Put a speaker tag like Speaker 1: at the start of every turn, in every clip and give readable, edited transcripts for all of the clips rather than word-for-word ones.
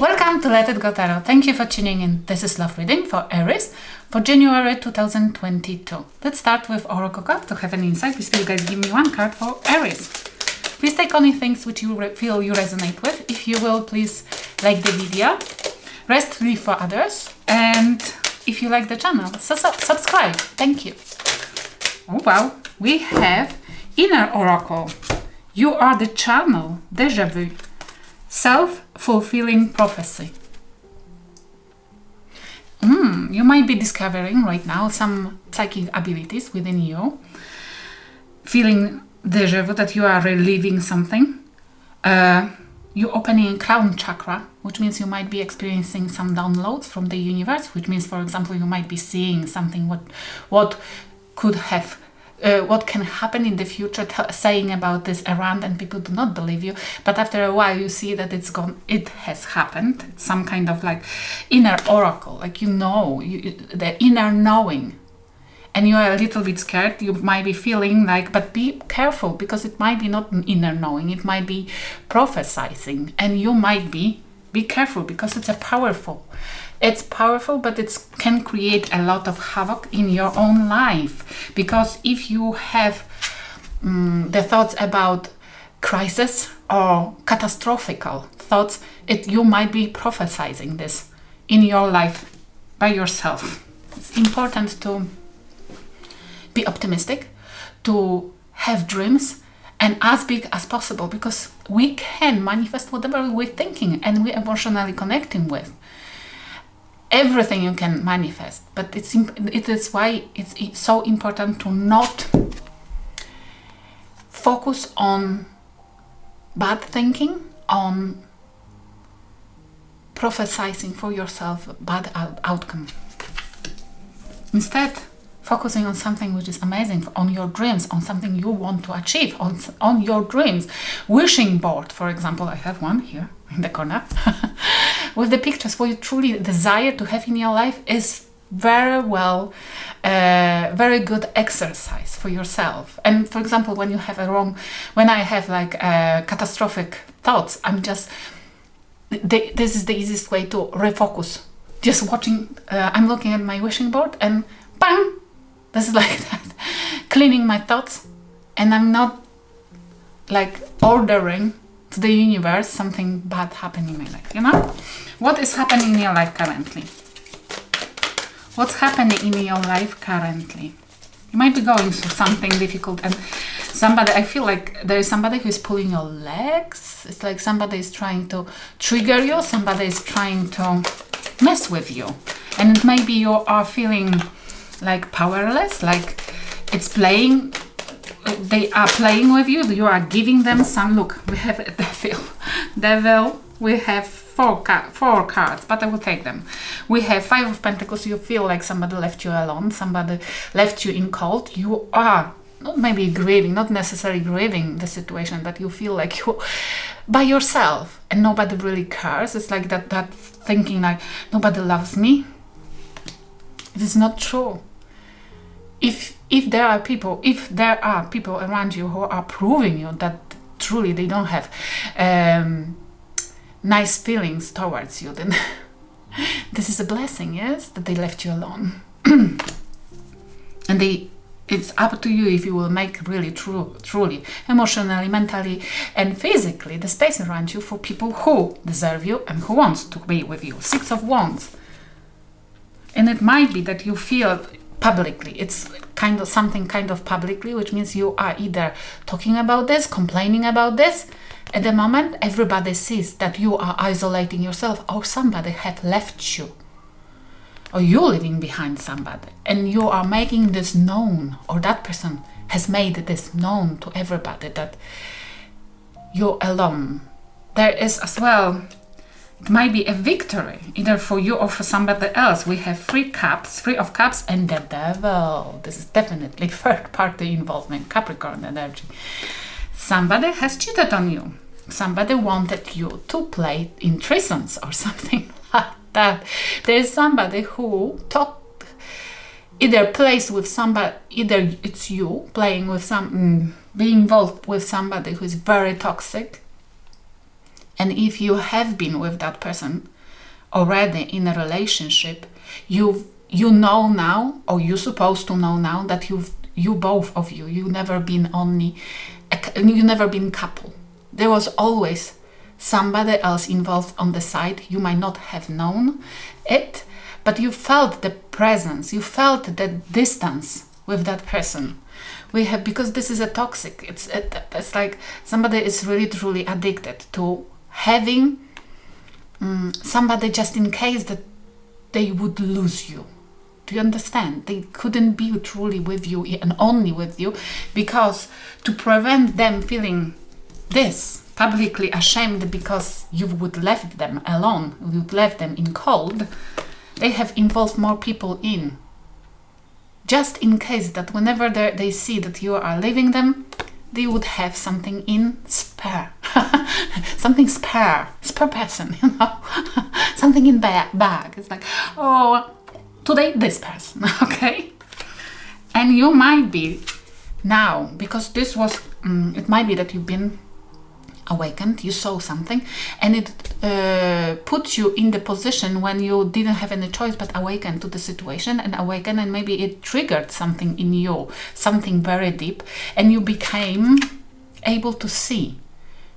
Speaker 1: Welcome to Let It Go Tarot. Thank you for tuning in. This is love reading for Aries for January 2022. Let's start with Oracle card to have an insight. Please you guys give me one card for Aries. Please take only things which you feel you resonate with. If you will, please like the video. Rest leave for others. And if you like the channel, subscribe. Thank you. Oh wow, we have Inner Oracle. You are the channel. Deja vu. Self-fulfilling prophecy. You might be discovering right now some psychic abilities within you. Feeling deja vu, that you are reliving something. You're opening crown chakra, which means you might be experiencing some downloads from the universe, which means, for example, you might be seeing something what could have what can happen in the future, saying about this around, and people do not believe you, but after a while you see that it's gone, it has happened. It's some kind of like inner oracle, like the inner knowing, and you are a little bit scared. You might be feeling like, but be careful, because it might be not an inner knowing, it might be prophesizing, and you might be careful, because it's powerful, but it can create a lot of havoc in your own life. Because if you have the thoughts about crisis or catastrophical thoughts, you might be prophesizing this in your life by yourself. It's important to be optimistic, to have dreams, and as big as possible, because we can manifest whatever we're thinking and we're emotionally connecting with. Everything you can manifest, but it is why it's so important to not focus on bad thinking, on prophesizing for yourself bad outcome. Instead, focusing on something which is amazing, on your dreams, on something you want to achieve, on your dreams. Wishing board, for example, I have one here in the corner, with the pictures what you truly desire to have in your life, is very good exercise for yourself. And for example, when you have when I have like catastrophic thoughts, this is the easiest way to refocus. Just watching, I'm looking at my wishing board and bang, this is like that, cleaning my thoughts, and I'm not like ordering to the universe something bad happening in my life, What is happening in your life currently? What's happening in your life currently? You might be going through something difficult, and I feel like there is somebody who is pulling your legs. It's like somebody is trying to trigger you, somebody is trying to mess with you. And it may be you are feeling like powerless, like they are playing with you. You are giving them some. Look, we have a devil. We have four cards, but I will take them. We have Five of Pentacles. You feel like somebody left you alone, somebody left you in cold. You are not maybe grieving, not necessarily grieving the situation, but you feel like you by yourself and nobody really cares. It's like that thinking like nobody loves me. It is not true. If there are people around you who are proving you that truly they don't have nice feelings towards you, then this is a blessing, yes, that they left you alone. And it's up to you if you will make really truly emotionally, mentally, and physically the space around you for people who deserve you and who wants to be with you. Six of Wands. And it might be that you feel publicly, it's something publicly, which means you are either talking about this, complaining about this. At the moment, everybody sees that you are isolating yourself, or somebody have left you, or you're leaving behind somebody, and you are making this known, or that person has made this known to everybody that you're alone. There is as well, it might be a victory, either for you or for somebody else. We have Three of Cups, and the Devil. This is definitely third party involvement, Capricorn energy. Somebody has cheated on you. Somebody wanted you to play in threesomes or something like that. There is somebody who plays with somebody, either it's you playing with being involved with somebody who is very toxic. And if you have been with that person, already in a relationship, you know now, or you're supposed to know now, that you both of you never been couple. There was always somebody else involved on the side. You might not have known it, but you felt the presence, you felt the distance with that person. Because this is a toxic, it's like somebody is really truly addicted to having somebody just in case that they would lose you. Do you understand? They couldn't be truly with you and only with you, because to prevent them feeling this publicly ashamed because you would left them alone, you would left them in cold, they have involved more people in. Just in case that whenever they see that you are leaving them, they would have something in spare. Something spare person, you know. Something in bag. It's like, oh, today this person, okay? And you might be now, because this was, it might be that you've been awakened, you saw something, and it puts you in the position when you didn't have any choice but awaken to the situation and awaken, and maybe it triggered something in you, something very deep, and you became able to see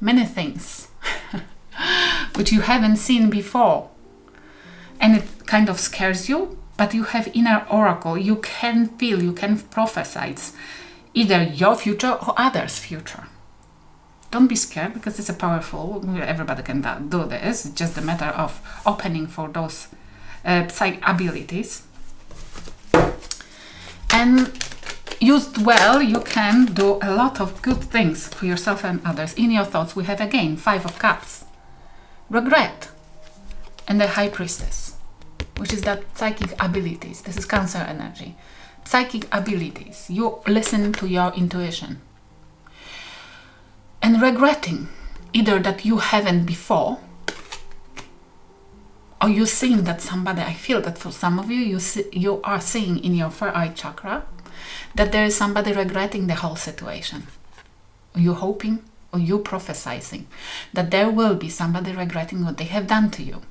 Speaker 1: many things which you haven't seen before, and it kind of scares you, but you have inner oracle. You can feel, you can prophesize either your future or others' future. Don't be scared, because it's a powerful, everybody can do this. It's just a matter of opening for those psychic abilities. And used well, you can do a lot of good things for yourself and others. In your thoughts, we have again 5 of Cups, regret, and the High Priestess, which is that psychic abilities. This is Cancer energy. Psychic abilities. You listen to your intuition. And regretting, either that you haven't before, or you're seeing that somebody, I feel that for some of you, you are seeing in your third eye chakra that there is somebody regretting the whole situation. You're hoping, or you're prophesizing that there will be somebody regretting what they have done to you.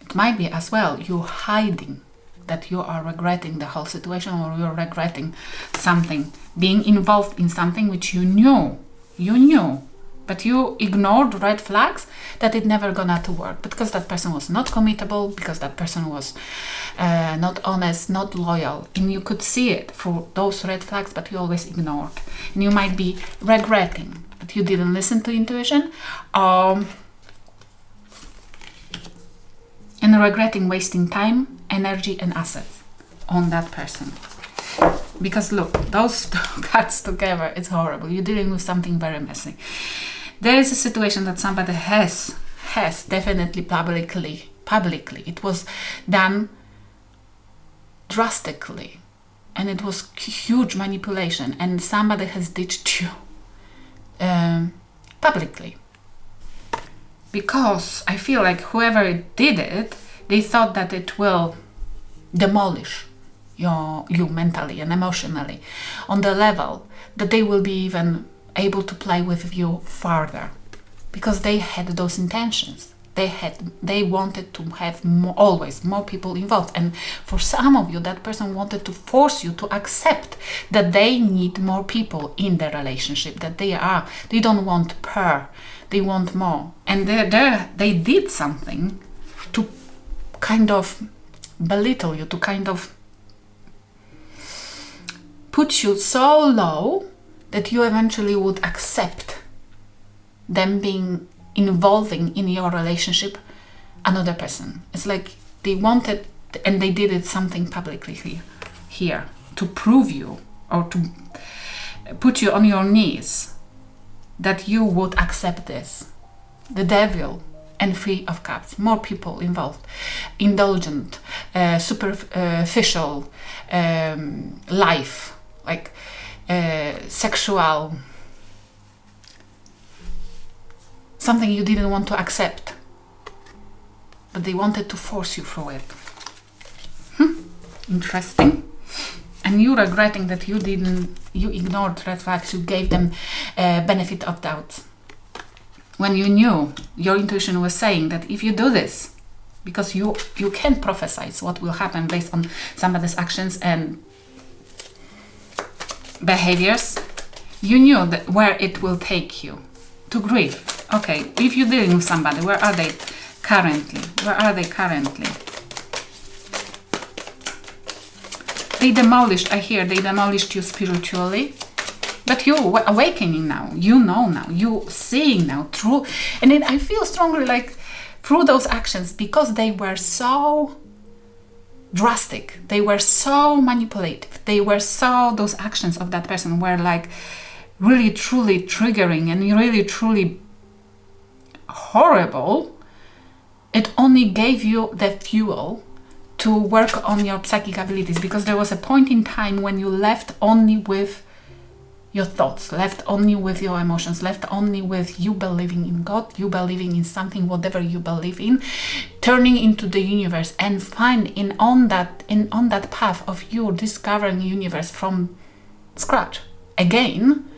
Speaker 1: It might be as well you're hiding that you are regretting the whole situation, or you're regretting something, being involved in something which you knew, but you ignored red flags that it never gonna to work, because that person was not committable, because that person was not honest, not loyal, and you could see it through those red flags, but you always ignored. And you might be regretting that you didn't listen to intuition, and regretting wasting time, energy and assets on that person. Because look, those two cards together, it's horrible. You're dealing with something very messy. There is a situation that somebody has definitely publicly, it was done drastically, and it was huge manipulation, and somebody has ditched you publicly. Because I feel like whoever did it, they thought that it will demolish you mentally and emotionally on the level that they will be even able to play with you further, because they had those intentions. They wanted to have always more people involved, and for some of you that person wanted to force you to accept that they need more people in the relationship, that they don't want they want more, and they did something to kind of belittle you, to kind of put you so low that you eventually would accept them involving in your relationship another person. It's like they wanted, and they did it something publicly here to prove you, or to put you on your knees, that you would accept this. The Devil and 3 of Cups, more people involved, indulgent, superficial life, like sexual, something you didn't want to accept, but they wanted to force you through it. Interesting. And you regretting that you ignored red flags, you gave them benefit of doubt. when you knew, your intuition was saying that if you do this, because you can prophesize what will happen based on somebody's actions and behaviors, you knew that where it will take you, to grief. Okay, if you're dealing with somebody, where are they currently? Where are they currently? They demolished, I hear, they demolished you spiritually. But you awakening now, you know now, you seeing now through, and then I feel strongly like through those actions, because they were so drastic, they were so manipulative, they were so, those actions of that person were like really truly triggering and really truly horrible. It only gave you the fuel to work on your psychic abilities, because there was a point in time when you left only with your thoughts, left only with your emotions, left only with you believing in God, you believing in something, whatever you believe in, turning into the universe and find on that path of you discovering the universe from scratch. Again,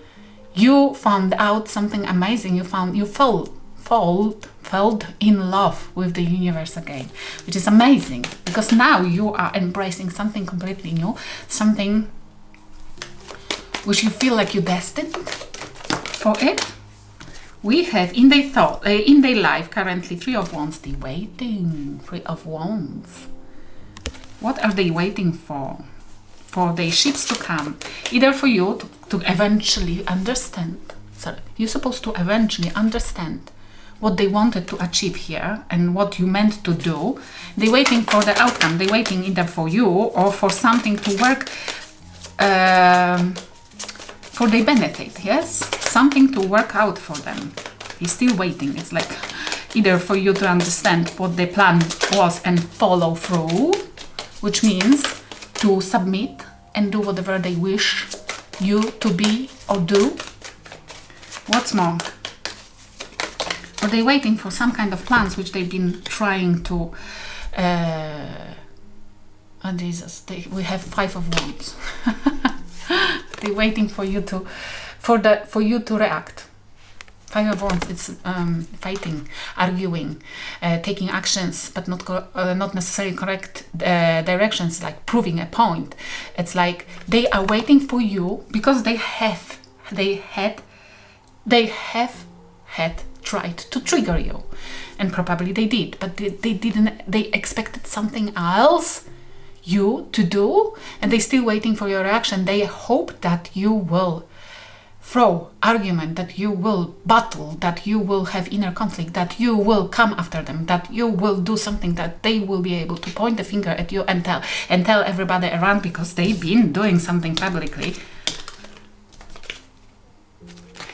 Speaker 1: you found out something amazing. You felt in love with the universe again, which is amazing, because now you are embracing something completely new, something which you feel like you're destined for it. We have in their life currently 3 of Wands, the waiting, 3 of Wands. What are they waiting for? For their ships to come, either for you to eventually understand. Sorry, you're supposed to eventually understand what they wanted to achieve here and what you meant to do. They're waiting for the outcome. They're waiting either for you or for something to work for their benefit, yes? Something to work out for them. He's still waiting. It's like either for you to understand what their plan was and follow through, which means to submit and do whatever they wish you to be or do. What's more? Or they're waiting for some kind of plans which they've been trying to... oh Jesus, we have 5 of Wands. They're waiting for you to, for you to react. 5 of Wands, it's fighting, arguing, taking actions, but not necessarily correct directions, like proving a point. It's like they are waiting for you because they have had tried to trigger you, and probably they did, but they didn't. They expected something else you to do, and they're still waiting for your reaction. They hope that you will throw argument, that you will battle, that you will have inner conflict, that you will come after them, that you will do something that they will be able to point the finger at you and tell everybody around, because they've been doing something publicly,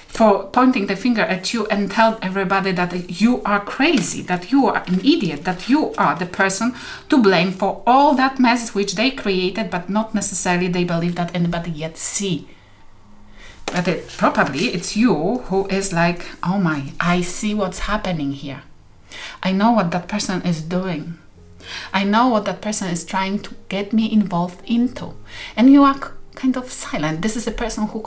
Speaker 1: for pointing the finger at you and tell everybody that you are crazy, that you are an idiot, that you are the person to blame for all that mess which they created, but not necessarily they believe that anybody yet see. But probably it's you who is like, oh my, I see what's happening here. I know what that person is doing. I know what that person is trying to get me involved into. And you are kind of silent. This is a person who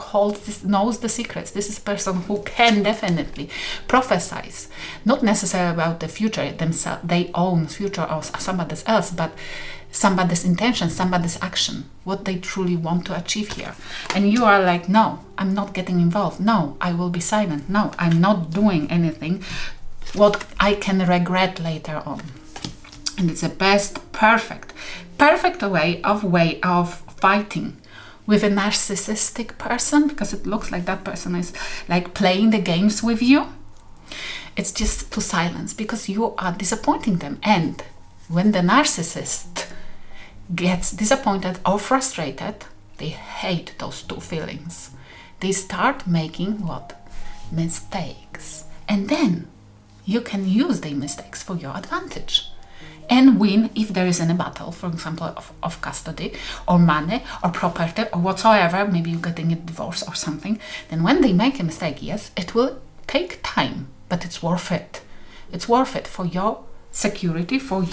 Speaker 1: knows the secrets. This is a person who can definitely prophesize, not necessarily about the future themselves, their own future or somebody else, but somebody's intention, somebody's action, what they truly want to achieve here. And you are like, no, I'm not getting involved. No, I will be silent. No, I'm not doing anything what I can regret later on. And it's the best, perfect way of fighting with a narcissistic person, because it looks like that person is like playing the games with you. It's just to silence, because you are disappointing them. And when the narcissist gets disappointed or frustrated, they hate those two feelings. They start making what? Mistakes. And then you can use the mistakes for your advantage and win if there is any battle, for example, of custody or money or property or whatsoever. Maybe you're getting a divorce or something. Then when they make a mistake, yes, it will take time, but it's worth it. It's worth it for your security, for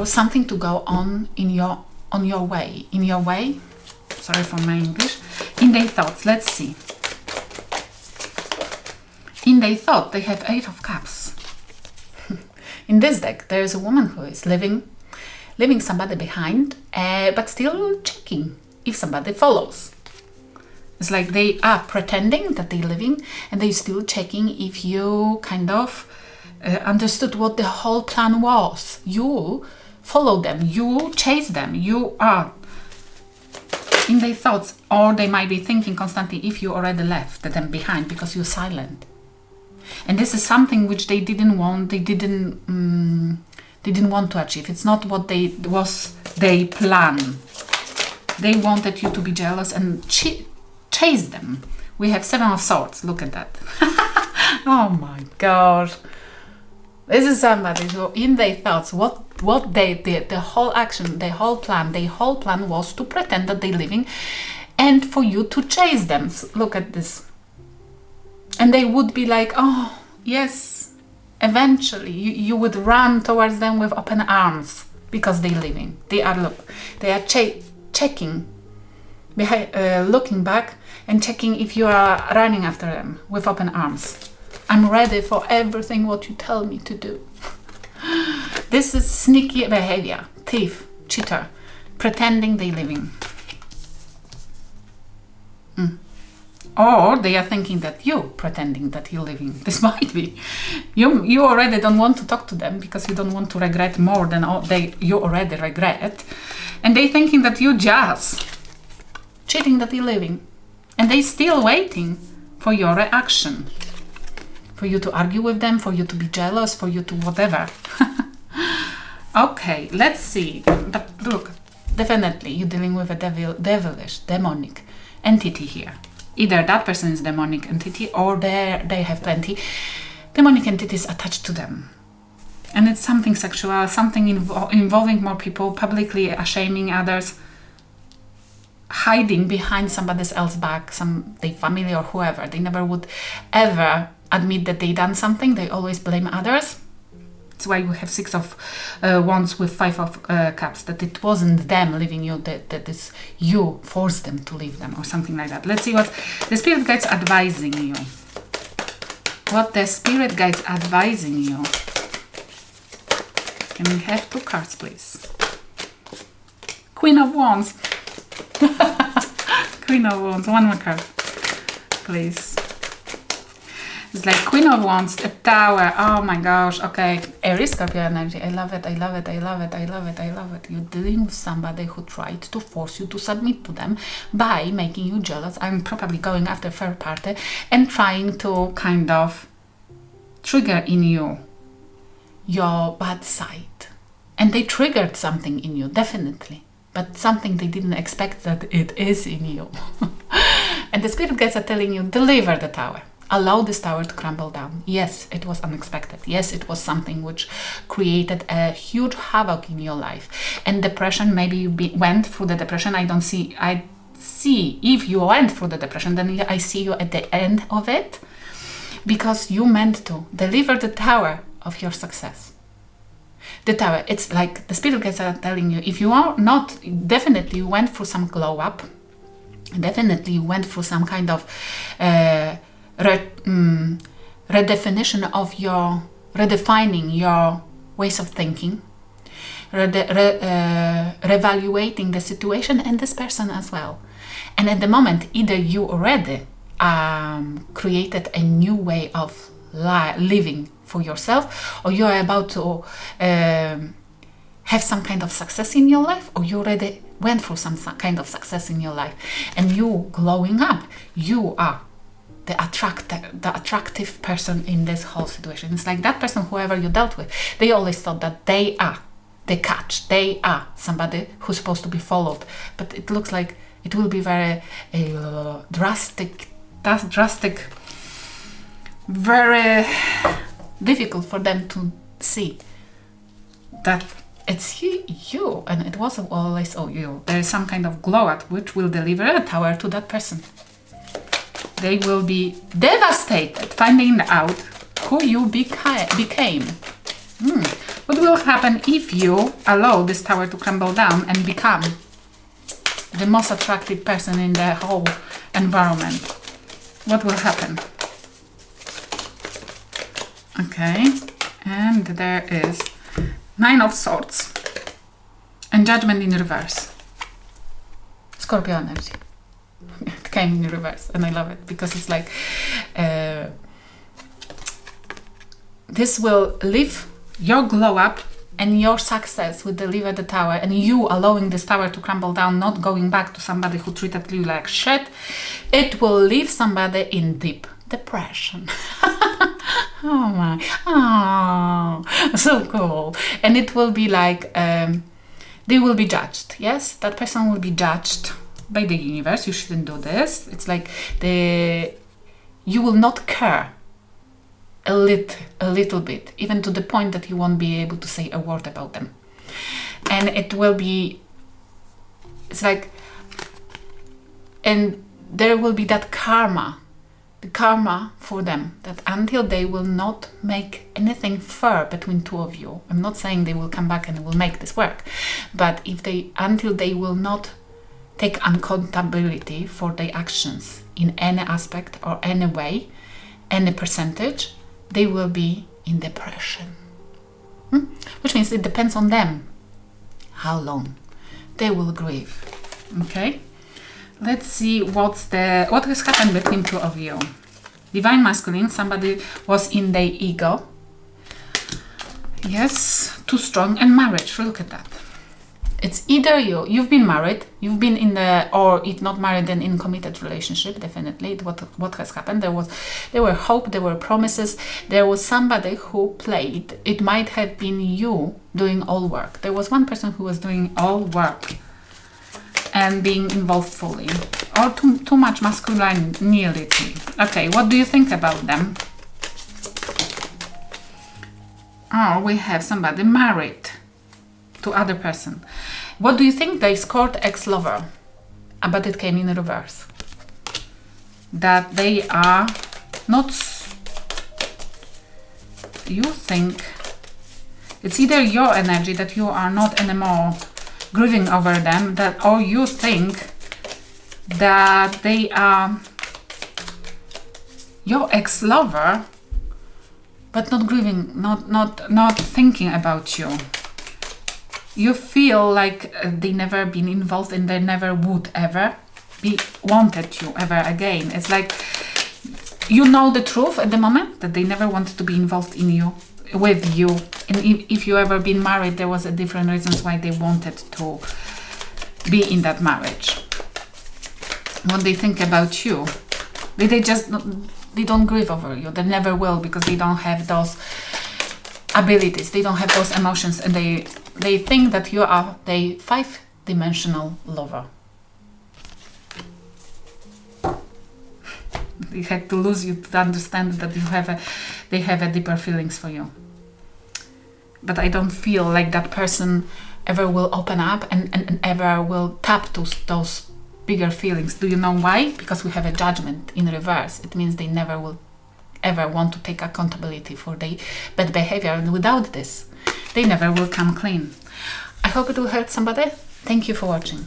Speaker 1: something to go on in your way. In your way, sorry for my English, in their thoughts. Let's see. In their thought, they have 8 of Cups. In this deck, there is a woman who is leaving somebody behind, but still checking if somebody follows. It's like they are pretending that they're living, and they're still checking if you kind of understood what the whole plan was. You follow them, you chase them, you are in their thoughts, or they might be thinking constantly if you already left them behind because you're silent. And this is something which they didn't want. They didn't want to achieve. It's not what was their plan. They wanted you to be jealous and chase them. We have 7 of Swords. Look at that. Oh my gosh. This is somebody who, in their thoughts, what they did, the whole action, the whole plan was to pretend that they're living, and for you to chase them. So look at this. And they would be like, oh, yes, eventually. You would run towards them with open arms because they're living. They are checking, looking back and checking if you are running after them with open arms. I'm ready for everything what you tell me to do. This is sneaky behavior, thief, cheater, pretending they're living. Or they are thinking that you pretending that you're living. This might be. You already don't want to talk to them because you don't want to regret more than you already regret. And they thinking that you just cheating that you're living. And they still waiting for your reaction. For you to argue with them, for you to be jealous, for you to whatever. Okay, let's see. But look, definitely you're dealing with a devilish, demonic entity here. Either that person is demonic entity, or they have plenty demonic entities attached to them. And it's something sexual, something involving more people, publicly shaming others, hiding behind somebody else's back, their family or whoever. They never would ever admit that they done something. They always blame others. That's why we have 6 of Wands with 5 of Cups, that it wasn't them leaving you, that is you forced them to leave them or something like that. Let's see what the spirit guides advising you. What the spirit guides advising you. Can we have 2 cards, please? Queen of Wands. Queen of Wands. 1 more card, please. It's like Queen of Wands, the Tower. Oh my gosh. Okay. Aries, Scorpio energy. I love it. I love it. I love it. I love it. I love it. You're dealing with somebody who tried to force you to submit to them by making you jealous. I'm probably going after third party and trying to kind of trigger in you your bad side. And they triggered something in you, definitely. But something they didn't expect that it is in you. And the spirit guides are telling you, deliver the tower. Allow this tower to crumble down. Yes, it was unexpected. Yes, it was something which created a huge havoc in your life. And depression, maybe you went through the depression. I see if you went through the depression, then I see you at the end of it. Because you meant to deliver the tower of your success. The tower, it's like the spirit guides are telling you, if you are not, definitely you went through some glow up. Definitely you went through some kind of redefinition of redefining your ways of thinking, reevaluating the situation and this person as well. And at the moment, either you already created a new way of living for yourself, or you are about to have some kind of success in your life, or you already went through some kind of success in your life, and you glowing up, you are the attractive person in this whole situation. It's like that person, whoever you dealt with, they always thought that they are the catch, they are somebody who's supposed to be followed. But it looks like it will be very drastic, very difficult for them to see that it's you, and it wasn't always you. There is some kind of glow up which will deliver a tower to that person. They will be devastated finding out who you became. What will happen if you allow this tower to crumble down and become the most attractive person in the whole environment? What will happen? Okay, and there is Nine of Swords and Judgment in reverse. Scorpio energy. It came in reverse, and I love it because it's like this will live your glow up and your success with the Live at the Tower, and you allowing this tower to crumble down, not going back to somebody who treated you like shit. It will leave somebody in deep depression. Oh my, oh, so cool. And it will be like, they will be judged. Yes, that person will be judged by the universe. You shouldn't do this. It's like you will not care a little bit, even to the point that you won't be able to say a word about them. And it will be, it's like, and there will be that karma, the karma for them, that until they will not make anything fair between two of you. I'm not saying they will come back and will make this work, but until they will not take accountability for their actions in any aspect or any way, any percentage, they will be in depression. Which means it depends on them how long they will grieve. Okay, let's see what has happened between two of you. Divine Masculine, somebody was in their ego. Yes, too strong. And marriage, look at that. It's either you've been married, you've been in or if not married, then in committed relationship, definitely. What has happened, there were hope, there were promises, there was somebody who played. It might have been you doing all work. There was one person who was doing all work and being involved fully, or too much masculinity. Okay, what do you think about them? Oh, we have somebody married to other person. What do you think? They scored ex-lover, but it came in reverse. That they are not, you think, it's either your energy that you are not anymore grieving over them, or you think that they are your ex-lover, but not grieving, not thinking about you. You feel like they never been involved and they never would ever be wanted you ever again. It's like you know the truth at the moment that they never wanted to be involved in you, with you. And if you ever been married, there was a different reasons why they wanted to be in that marriage. What they think about you, they don't grieve over you. They never will, because they don't have those abilities, they don't have those emotions, and they think that you are the 5-dimensional lover. They had to lose you to understand that they have a deeper feelings for you. But I don't feel like that person ever will open up and ever will tap those bigger feelings. Do you know why? Because we have a judgment in reverse. It means they never will ever want to take accountability for their bad behavior, and without this they never will come clean. I hope it will help somebody. Thank you for watching.